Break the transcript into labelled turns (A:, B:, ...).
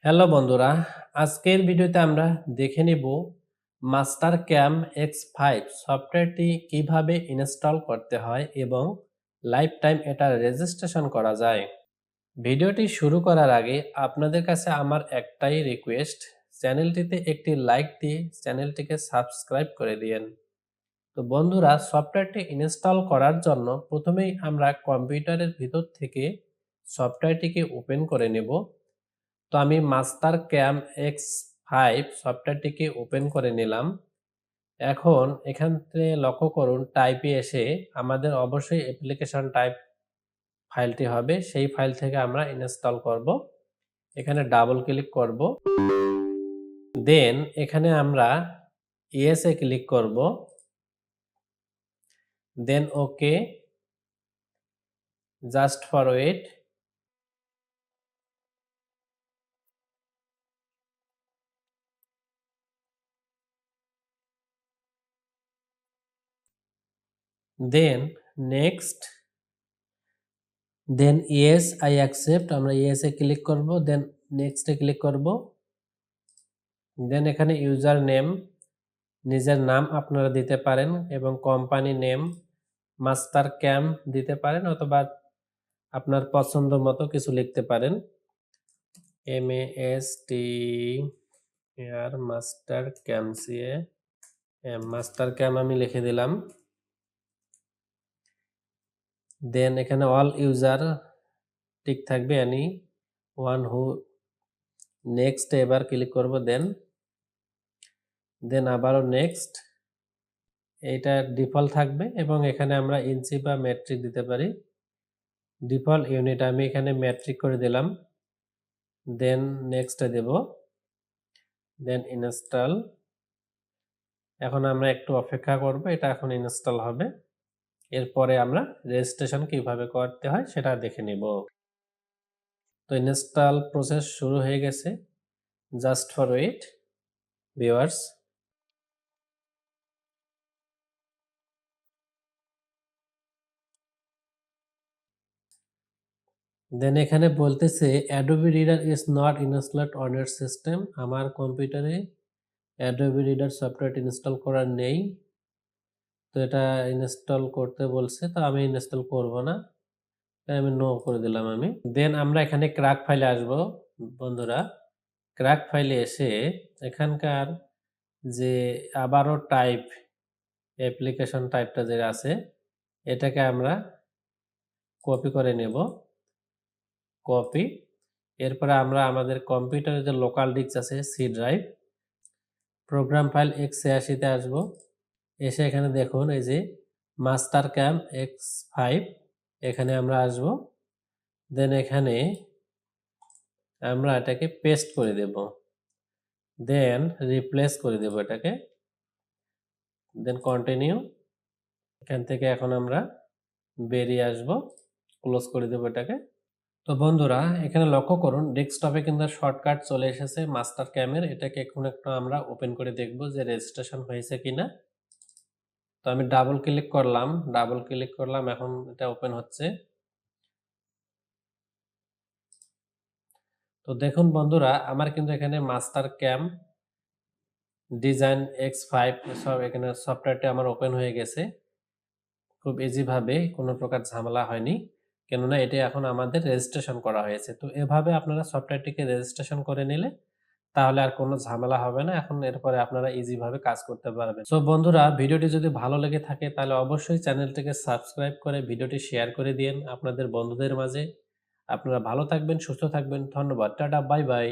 A: Hello বন্ধুরা, আজকের ভিডিওতে আমরা দেখে নেব মাস্টার ক্যাম X5 সফটওয়্যারটি কিভাবে ইনস্টল করতে হয় এবং লাইফ টাইম এটা রেজিস্ট্রেশন করা যায়। ভিডিওটি শুরু করার আগে আপনাদের কাছে আমার একটাই রিকোয়েস্ট, চ্যানেলটিতে একটি লাইক দিয়ে চ্যানেলটিকে সাবস্ক্রাইব করে দিয়েন। তো বন্ধুরা, সফটওয়্যারটি ইনস্টল করার জন্য প্রথমেই আমরা কম্পিউটারের ভিতর থেকে সফটওয়্যারটিকে ওপেন করে নেব। তো আমি মাস্টার ক্যাম X5 সফটওয়্যারটিকে ওপেন করে নিলাম। এখন এখান থেকে লক্ষ্য করুন, টাইপে এসে আমাদের অবশ্যই অ্যাপ্লিকেশন টাইপ ফাইলটি হবে, সেই ফাইল থেকে আমরা ইনস্টল করব। এখানে ডাবল ক্লিক করব, দেন এখানে আমরা ইয়েসে ক্লিক করব, then okay, just for wait. Then next, then yes I accept, আমরা ইয়েসে ক্লিক করব, দেন নেক্সটে ক্লিক করব। দেন এখানে ইউজার নেম, নিজের নাম আপনারা দিতে পারেন এবং কোম্পানি নেম মাস্টার ক্যাম দিতে পারেন, অথবা আপনার পছন্দ মতো কিছু লিখতে পারেন। MASTR মাস্টার ক্যাম, মাস্টার ক্যাম আমি লিখে দিলাম। দেন এখানে অল ইউজার টিক থাকবে, এনি ওয়ান হু। নেক্সট এবার ক্লিক করব, দেন আবারও নেক্সট। এইটা ডিফল্ট থাকবে এবং এখানে আমরা ইঞ্চি বা মেট্রিক দিতে পারি। ডিফল্ট ইউনিট আমি এখানে মেট্রিক করে দিলাম, দেন নেক্সটে দেব, দেন ইনস্টল। এখন আমরা একটু অপেক্ষা করব, এটা এখন ইনস্টল হবে। এরপরে আমরা রেজিস্ট্রেশন কিভাবে করতে হয় সেটা দেখে নেব। তো ইনস্টল প্রসেস শুরু হয়ে গেছে, জাস্ট ফর ওয়েট ভিউয়ার্স। দেন এখানে বলতেছে Adobe reader is not installed on your system. আমার কম্পিউটারে অ্যাডোবি রিডার সফটওয়্যারটি ইনস্টল করা নেই, তো এটা ইনস্টল করতে বলছে, তো আমি ইনস্টল করব না, আমি নো করে দিলাম আমি। দেন আমরা এখানে ক্র্যাক ফাইলে আসব বন্ধুরা। ক্র্যাক ফাইলে এসে এখানকার যে আবারও টাইপ অ্যাপ্লিকেশন টাইপটা যে আছে এটাকে আমরা কপি করে নেব, কপি। এরপরে আমরা আমাদের কম্পিউটারে যে লোকাল ডিস্ক আছে C drive, program file x86 তে আসব। এসে এখানে দেখুন এই যে মাস্টার ক্যাম X5, এখানে আমরা আসব। দেন এখানে আমরা এটাকে পেস্ট করে দেব, দেন রিপ্লেস করে দেব এটাকে, দেন কন্টিনিউ। এখান থেকে এখন আমরা বেরিয়ে আসব, ক্লোজ করে দেব এটাকে। তো বন্ধুরা, এখানে লক্ষ্য করুন ডেস্কটপে কিন্তু শর্টকাট চলে এসেছে মাস্টার ক্যামের। এটাকে এখন একটু আমরা ওপেন করে দেখব যে রেজিস্ট্রেশন হয়েছে কিনা। তো আমি ডাবল ক্লিক করলাম, এখন এটা ওপেন হচ্ছে। তো দেখুন বন্ধুরা, আমার কিন্তু এখানে মাস্টার ক্যাম ডিজাইন X5 সব এখানে সফটওয়্যারটি আমার ওপেন হয়ে গেছে খুব ইজি ভাবে, কোনো প্রকার ঝামেলা হয়নি, কেননা এটি এখন আমাদের রেজিস্ট্রেশন করা হয়েছে। তো এভাবে আপনারা সফটওয়্যারটিকে রেজিস্ট্রেশন করে নিলে তাহলে আর কোনো ঝামেলা হবে না। এখন এরপরে আপনারা ইজি ভাবে কাজ করতে পারবেন। সো বন্ধুরা, ভিডিওটি যদি ভালো লেগে থাকে তাহলে অবশ্যই চ্যানেলটিকে সাবস্ক্রাইব করে ভিডিওটি শেয়ার করে দিন আপনাদের বন্ধুদের মাঝে। আপনারা ভালো থাকবেন, সুস্থ থাকবেন। ধন্যবাদ। Tata, bye bye.